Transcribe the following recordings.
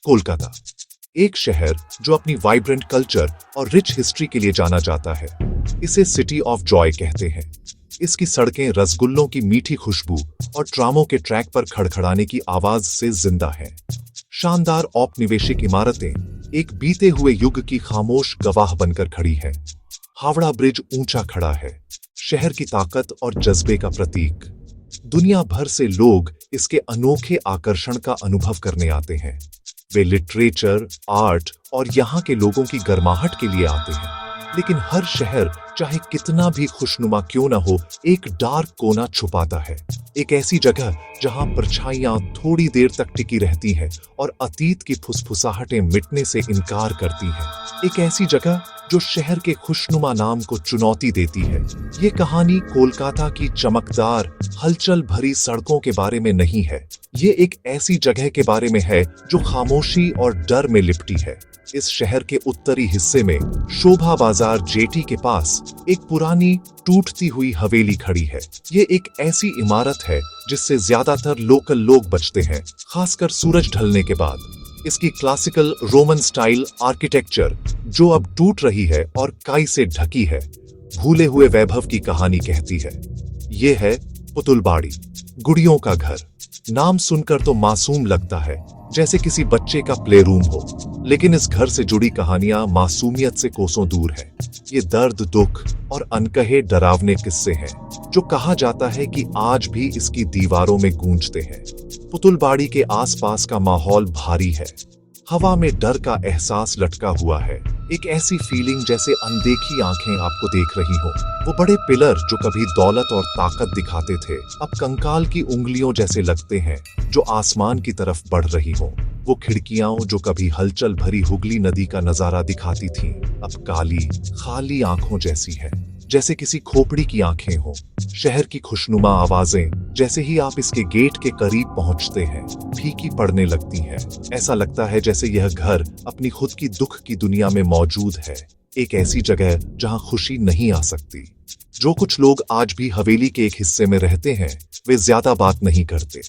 कोलकाता, एक शहर जो अपनी वाइब्रेंट कल्चर और रिच हिस्ट्री के लिए जाना जाता है। इसे सिटी ऑफ जॉय कहते हैं। इसकी सड़कें रसगुल्लों की मीठी खुशबू और ट्रामों के ट्रैक पर खड़खड़ाने की आवाज से जिंदा हैं। शानदार औपनिवेशिक इमारतें एक बीते हुए युग की खामोश गवाह बनकर खड़ी हैं। हावड़ा ब्रिज ऊंचा खड़ा है, शहर की ताकत और जज्बे का प्रतीक। दुनिया भर से लोग इसके अनोखे आकर्षण का अनुभव करने आते हैं। वे लिटरेचर, आर्ट और यहाँ के लोगों की गर्माहट के लिए आते हैं। लेकिन हर शहर, चाहे कितना भी खुशनुमा क्यों न हो, एक डार्क कोना छुपाता है। एक ऐसी जगह जहां परछाइयां थोड़ी देर तक टिकी रहती हैं और अतीत की फुसफुसाहटें मिटने से इनकार करती हैं। एक ऐसी जगह जो शहर के खुशनुमा नाम को चुनौती देती है। ये कहानी कोलकाता की चमकदार, हलचल भरी सड़कों के बारे में नहीं है। ये एक ऐसी जगह के बारे में है जो खामोशी और डर में लिपटी है। इस शहर के उत्तरी हिस्से में शोभा बाजार जेटी के पास एक पुरानी टूटती हुई हवेली खड़ी है। ये एक ऐसी इमारत है जिससे ज्यादातर लोकल लोग बचते हैं, खासकर सूरज ढलने के बाद। इसकी क्लासिकल रोमन स्टाइल आर्किटेक्चर जो अब टूट रही है और काई से ढकी है, भूले हुए वैभव की कहानी कहती है। ये है पुतुलबाड़ी, गुड़ियों का घर। नाम सुनकर तो मासूम लगता है, जैसे किसी बच्चे का प्ले रूम हो, लेकिन इस घर से जुड़ी कहानियां मासूमियत से कोसों दूर है। ये दर्द, दुख और अनकहे डरावने किस्से हैं जो कहा जाता है कि आज भी इसकी दीवारों में गूंजते हैं। पुतुलबाड़ी के आसपास का माहौल भारी है। हवा में डर का एहसास लटका हुआ है। एक ऐसी फीलिंग जैसे अनदेखी आंखें आपको देख रही हो। वो बड़े पिलर जो कभी दौलत और ताकत दिखाते थे, अब कंकाल की उंगलियों जैसे लगते हैं जो आसमान की तरफ बढ़ रही हो। वो खिड़कियां जो कभी हलचल भरी हुगली नदी का नजारा दिखाती थीं, अब काली, खाली आंखों जैसी है, जैसे किसी खोपड़ी की आंखें हों। शहर की खुशनुमा आवाजें जैसे ही आप इसके गेट के करीब पहुंचते हैं, फीकी पड़ने लगती हैं। ऐसा लगता है जैसे यह घर अपनी खुद की दुख की दुनिया में मौजूद है। एक ऐसी जगह जहां खुशी नहीं आ सकती। जो कुछ लोग आज भी हवेली के एक हिस्से में रहते हैं, वे ज्यादा बात नहीं करते।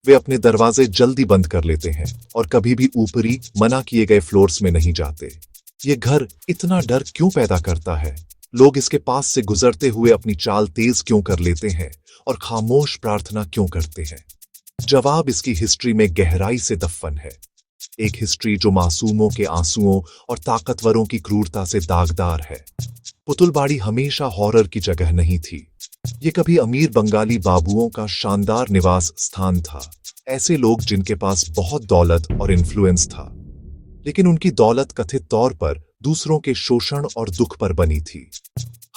वे अपने दरवाजे जल्दी बंद कर लेते हैं और कभी भी ऊपरी मना किए गए फ्लोर्स में नहीं जाते। ये घर इतना डर क्यों पैदा करता है? लोग इसके पास से गुजरते हुए अपनी चाल तेज क्यों कर लेते हैं और खामोश प्रार्थना क्यों करते हैं? जवाब इसकी हिस्ट्री में गहराई से दफन है। एक हिस्ट्री जो मासूमों के आंसुओं और ताकतवरों की क्रूरता से दागदार है। पुतुलबाड़ी हमेशा हॉरर की जगह नहीं थी। ये कभी अमीर बंगाली बाबुओं का शानदार निवास स्थान था। ऐसे लोग जिनके पास बहुत दौलत और इन्फ्लुएंस था, लेकिन उनकी दौलत कथित तौर पर दूसरों के शोषण और दुख पर बनी थी।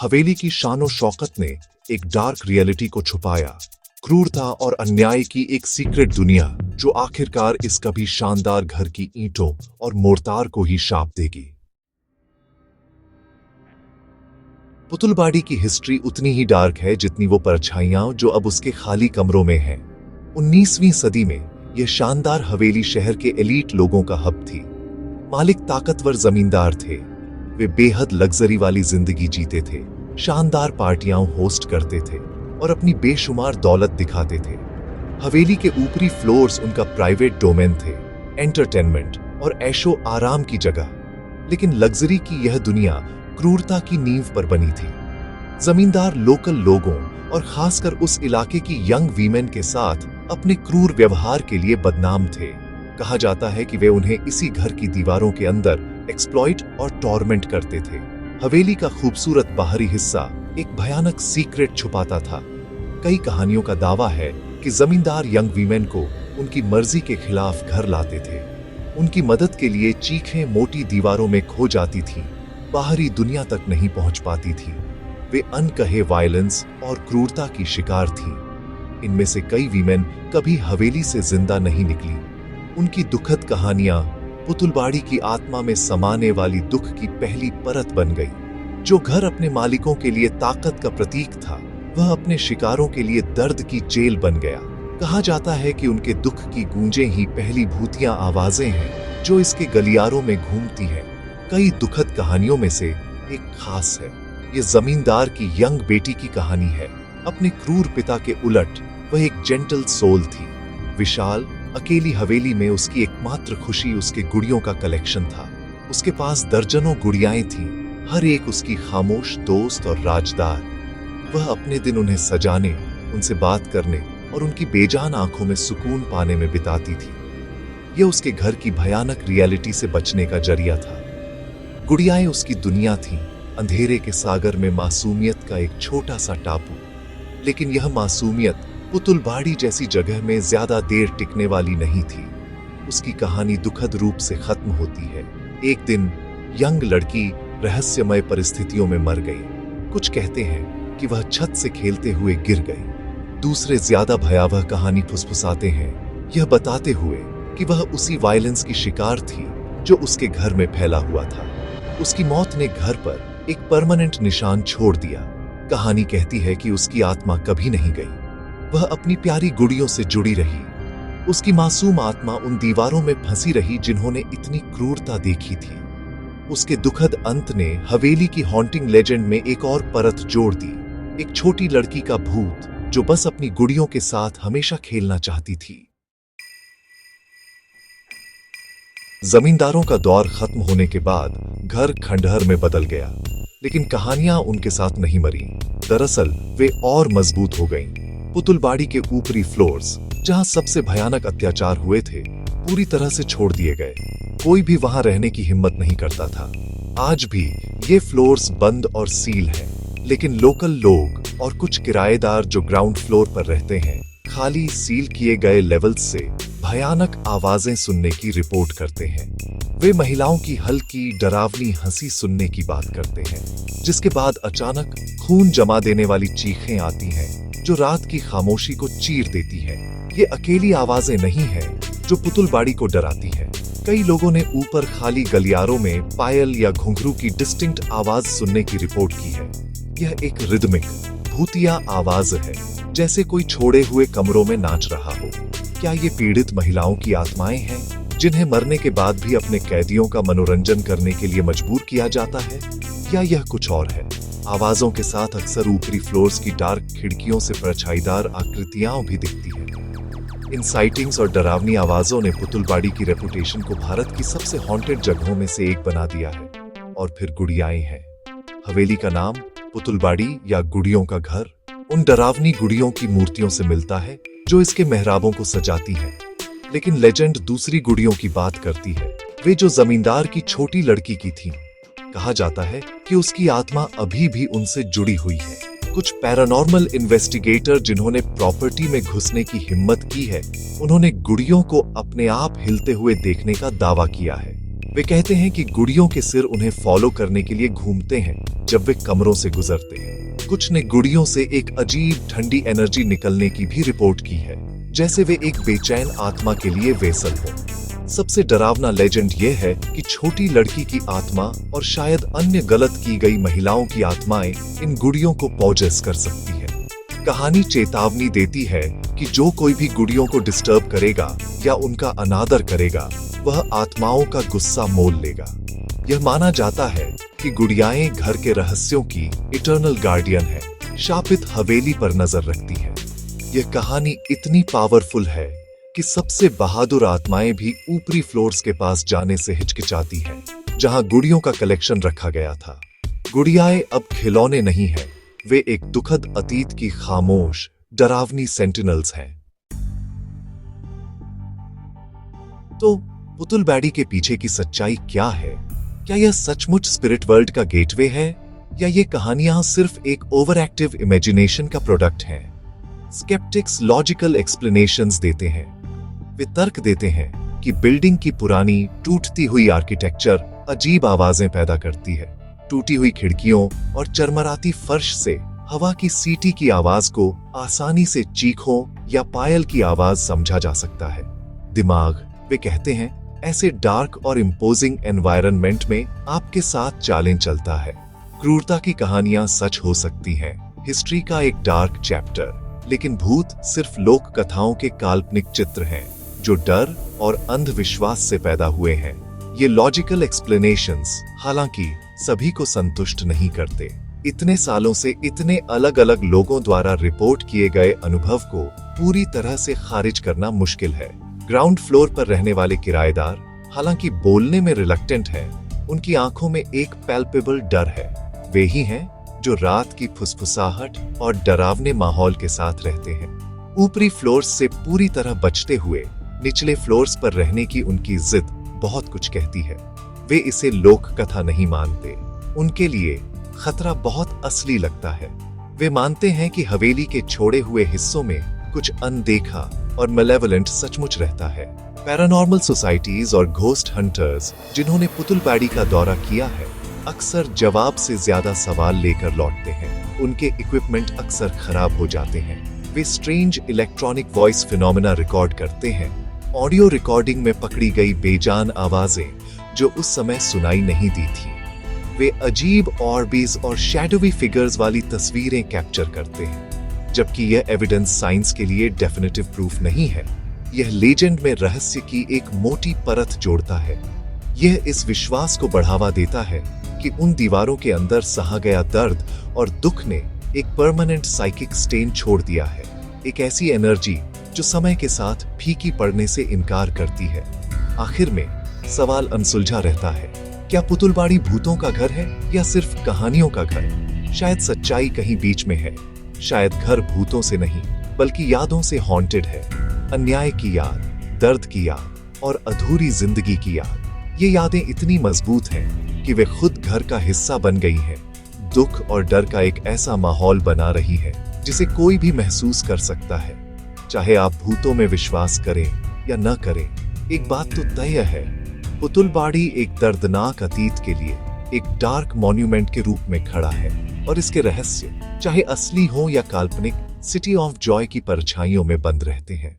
हवेली की शानो शौकत ने एक डार्क रियलिटी को छुपाया, क्रूरता और अन्याय की एक सीक्रेट दुनिया जो आखिरकार इस कभी शानदार घर की ईंटों और मोर्टार को ही शाप देगी। पुतुलबाड़ी की हिस्ट्री उतनी ही डार्क है जितनी वो परछाइयां जो अब उसके खाली कमरों में हैं। 19वीं सदी में यह शानदार हवेली शहर के एलीट लोगों का हब थी। मालिक ताकतवर जमींदार थे। वे बेहद लग्जरी वाली जिंदगी जीते थे, शानदार पार्टियां होस्ट करते थे और अपनी बेशुमार दौलत दिखाते थे। हवेली के ऊपरी फ्लोर्स उनका प्राइवेट डोमेन थे, एंटरटेनमेंट और ऐशो आराम की जगह। लेकिन लग्जरी की यह दुनिया क्रूरता की नींव पर बनी थी। जमींदार लोकल लोगों और खासकर उस इलाके की यंग वीमेन के साथ अपने क्रूर व्यवहार के लिए बदनाम थे। कहा जाता है कि वे उन्हें इसी घर की दीवारों के अंदर एक्सप्लॉइट और टॉर्मेंट करते थे। हवेली का खूबसूरत बाहरी हिस्सा एक भयानक सीक्रेट छुपाता था। कई कहानियों का दावा है कि जमींदार यंग वीमेन को उनकी मर्जी के खिलाफ घर लाते थे। उनकी मदद के लिए चीखें मोटी दीवारों में खो जाती थीं, बाहरी दुनिया तक नहीं पहुंच पाती थी। वे अनकहे वायलेंस और क्रूरता की शिकार थीं। इनमें से कई वीमेन कभी हवेली से जिंदा नहीं निकली। उनकी दुखद कहानियां पुतुलबाड़ी की आत्मा में समाने वाली दुख की पहली परत बन गई। जो घर अपने मालिकों के लिए ताकत का प्रतीक था, वह अपने शिकारों के लिए दर्द की जेल बन गया। कहा जाता है कि उनके दुख की गूंजें ही पहली भूतिया आवाजें हैं जो इसके गलियारों में घूमती हैं। कई दुखद कहानियों में से एक खास है। ये जमींदार की यंग बेटी की कहानी है। अपने क्रूर पिता के उलट वह एक जेंटल सोल थी, विशाल अकेली हवेली में उसकी एकमात्र खुशी उसके गुड़ियों का कलेक्शन था। उसके पास दर्जनों गुड़ियाएं थीं, हर एक उसकी खामोश दोस्त और राजदार। वह अपने दिन उन्हें सजाने, उनसे बात करने और उनकी बेजान आंखों में सुकून पाने में बिताती थी। यह उसके घर की भयानक रियलिटी से बचने का जरिया था। गुड़ियाएं उसकी दुनिया थीं, अंधेरे के सागर में मासूमियत का एक छोटा सा टापू। लेकिन यह मासूमियत पुतुलबाड़ी जैसी जगह में ज्यादा देर टिकने वाली नहीं थी। उसकी कहानी दुखद रूप से खत्म होती है। एक दिन यंग लड़की रहस्यमय परिस्थितियों में मर गई। कुछ कहते हैं कि वह छत से खेलते हुए गिर गई। दूसरे ज्यादा भयावह कहानी फुसफुसाते हैं, यह बताते हुए कि वह उसी वायलेंस की शिकार थी जो उसके घर में फैला हुआ था। उसकी मौत ने घर पर एक परमानेंट निशान छोड़ दिया। कहानी कहती है कि उसकी आत्मा कभी नहीं गई। वह अपनी प्यारी गुड़ियों से जुड़ी रही। उसकी मासूम आत्मा उन दीवारों में फंसी रही जिन्होंने इतनी क्रूरता देखी थी। उसके दुखद अंत ने हवेली की हॉन्टिंग लेजेंड में एक और परत जोड़ दी, एक छोटी लड़की का भूत जो बस अपनी गुड़ियों के साथ हमेशा खेलना चाहती थी। जमींदारों का दौर खत्म होने के बाद घर खंडहर में बदल गया, लेकिन कहानियां उनके साथ नहीं मरी। दरअसल वे और मजबूत हो गईं। पुतुलबाड़ी के ऊपरी फ्लोर्स, जहां सबसे भयानक अत्याचार हुए थे, पूरी तरह से छोड़ दिए गए। कोई भी वहां रहने की हिम्मत नहीं करता था। आज भी ये फ्लोर्स बंद और सील हैं, लेकिन लोकल लोग और कुछ किराएदार जो ग्राउंड फ्लोर पर रहते हैं, खाली सील किए गए लेवल्स से भयानक आवाजें सुनने की रिपोर्ट करते हैं। वे महिलाओं की हल्की डरावनी हंसी सुनने की बात करते हैं, जिसके बाद अचानक खून जमा देने वाली चीखें आती हैं जो रात की खामोशी को चीर देती हैं। ये अकेली आवाजें नहीं हैं जो पुतुलबाड़ी को डराती हैं। कई लोगों ने ऊपर खाली गलियारों में पायल या घुंघरू की डिस्टिंक्ट आवाज सुनने की रिपोर्ट की है। यह एक रिदमिक भूतिया आवाज है, जैसे कोई छोड़े हुए कमरों में नाच रहा हो। क्या ये पीड़ित महिलाओं की आत्माएं हैं, जिन्हें मरने के बाद भी अपने कैदियों का मनोरंजन करने के लिए मजबूर किया जाता है, या यह कुछ और है? आवाजों के साथ अक्सर ऊपरी फ्लोर्स की डार्क खिड़कियों से परछाईदार आकृतियां भी दिखती हैं। इन साइटिंग्स और डरावनी आवाजों ने पुतुलबाड़ी की रेपुटेशन को भारत की सबसे हॉन्टेड जगहों में से एक बना दिया है। और फिर गुड़ियाएं हैं। हवेली का नाम पुतुलबाड़ी या गुड़ियों का घर उन डरावनी गुड़ियों की मूर्तियों से मिलता है जो इसके मेहराबों को सजाती हैं। लेकिन लेजेंड दूसरी गुड़ियों की बात करती है, वे जो जमींदार की छोटी लड़की की थीं। कहा जाता है कि उसकी आत्मा अभी भी उनसे जुड़ी हुई है। कुछ पैरानॉर्मल इन्वेस्टिगेटर जिन्होंने प्रॉपर्टी में घुसने की हिम्मत की है, उन्होंने गुड़ियों को अपने आप हिलते हुए देखने का दावा किया है। वे कहते हैं कि गुड़ियों के सिर उन्हें फॉलो करने के लिए घूमते हैं जब वे कमरों से गुजरते हैं। कुछ ने गुड़ियों से एक अजीब ठंडी एनर्जी निकलने की भी रिपोर्ट की है, जैसे वे एक बेचैन आत्मा के लिए वेसल हो। सबसे डरावना लेजेंड यह है कि छोटी लड़की की आत्मा और शायद अन्य गलत की गई महिलाओं की आत्माएं इन गुड़ियों को पॉजेस कर सकती है। कहानी चेतावनी देती है कि जो कोई भी गुड़ियों को डिस्टर्ब करेगा या उनका अनादर करेगा, वह आत्माओं का गुस्सा मोल लेगा। यह माना जाता है कि गुड़ियाएं घर के रहस्यों की इटर्नल गार्डियन है, शापित हवेली पर नजर रखती है। यह कहानी इतनी पावरफुल है कि सबसे बहादुर आत्माएं भी ऊपरी फ्लोर्स के पास जाने से हिचकिचाती हैं, जहां गुड़ियों का कलेक्शन रखा गया था। गुड़ियाएं अब खिलौने नहीं हैं, वे एक दुखद अतीत की खामोश डरावनी सेंटिनल्स हैं। तो पुतुलबाड़ी के पीछे की सच्चाई क्या है? क्या यह सचमुच स्पिरिट वर्ल्ड का गेटवे है, या ये कहानियां सिर्फ एक ओवर एक्टिव इमेजिनेशन का प्रोडक्ट हैं? स्केप्टिक्स लॉजिकल एक्सप्लेनेशंस देते हैं। वे तर्क देते हैं कि बिल्डिंग की पुरानी टूटती हुई आर्किटेक्चर अजीब आवाजें पैदा करती है। टूटी हुई खिड़कियों और चरमराती फर्श से हवा की सीटी की आवाज को आसानी से चीखों या पायल की आवाज समझा जा सकता है। दिमाग, वे कहते हैं, ऐसे डार्क और इम्पोजिंग एनवायरनमेंट में आपके साथ चालें चलता है। क्रूरता की कहानियां सच हो सकती हैं, हिस्ट्री का एक डार्क चैप्टर, लेकिन भूत सिर्फ लोक कथाओं के काल्पनिक चित्र हैं जो डर और अंधविश्वास से पैदा हुए हैं। ये लॉजिकल एक्सप्लेनेशंस हालांकि सभी को संतुष्ट नहीं करते। इतने सालों से इतने अलग अलग लोगों द्वारा रिपोर्ट किए गए अनुभव को पूरी तरह से खारिज करना मुश्किल है। ग्राउंड फ्लोर पर रहने वाले किराएदार हालांकि बोलने में रिलक्टेंट हैं, उनकी आंखों में एक पैल्पेबल डर है। वे ही हैं जो रात की फुसफुसाहट और डरावने माहौल के साथ रहते हैं। ऊपरी फ्लोर्स से पूरी तरह बचते हुए निचले फ्लोर्स पर रहने की उनकी जिद बहुत कुछ कहती है। वे इसे लोक कथा नहीं मानते, उनके लिए खतरा बहुत असली लगता है। वे मानते हैं कि हवेली के छोड़े हुए हिस्सों में कुछ अनदेखा और मैलेवलेंट सचमुच रहता है। पैरानॉर्मल सोसाइटीज और घोस्ट हंटर्स जिन्होंने पुतुलबाड़ी का दौरा किया है, अक्सर जवाब से ज्यादा सवाल लेकर लौटते हैं। उनके इक्विपमेंट अक्सर खराब हो जाते हैं। वे strange electronic voice phenomena record करते हैं, ऑडियो रिकॉर्डिंग में पकड़ी गई बेजान आवाजें जो उस समय सुनाई नहीं दी थी। वे अजीब ऑर्बीज और शैडोवी फिगर्स वाली तस्वीरें कैप्चर करते हैं। जबकि यह एविडेंस साइंस के लिए डेफिनेटिव प्रूफ नहीं है, यह लेजेंड में रहस्य की एक मोटी परत जोड़ता है। यह इस विश्वास को बढ़ावा देता है कि उन दीवारों के अंदर सहा गया दर्द और दुख ने एक परमानेंट साइकिक स्टेन छोड़ दिया है, एक ऐसी एनर्जी जो समय के साथ फीकी पड़ने से इनकार करती है। आखिर में सवाल अनसुलझा रहता है, क्या पुतुलबाड़ी भूतों का घर है या सिर्फ कहानियों का घर? शायद सच्चाई कहीं बीच में है। शायद घर भूतों से नहीं बल्कि यादों से हॉन्टेड है। अन्याय की याद, दर्द की याद और अधूरी जिंदगी की याद। ये यादें इतनी मजबूत हैं कि वे खुद घर का हिस्सा बन गई हैं। दुख और डर का एक ऐसा माहौल बना रही है जिसे कोई भी महसूस कर सकता है। चाहे आप भूतों में विश्वास करें या न करें, एक बात तो तय है, पुतुलबाड़ी एक दर्दनाक अतीत के लिए एक डार्क मॉन्यूमेंट के रूप में खड़ा है और इसके रहस्य, चाहे असली हो या काल्पनिक, सिटी ऑफ जॉय की परछाइयों में बंद रहते हैं।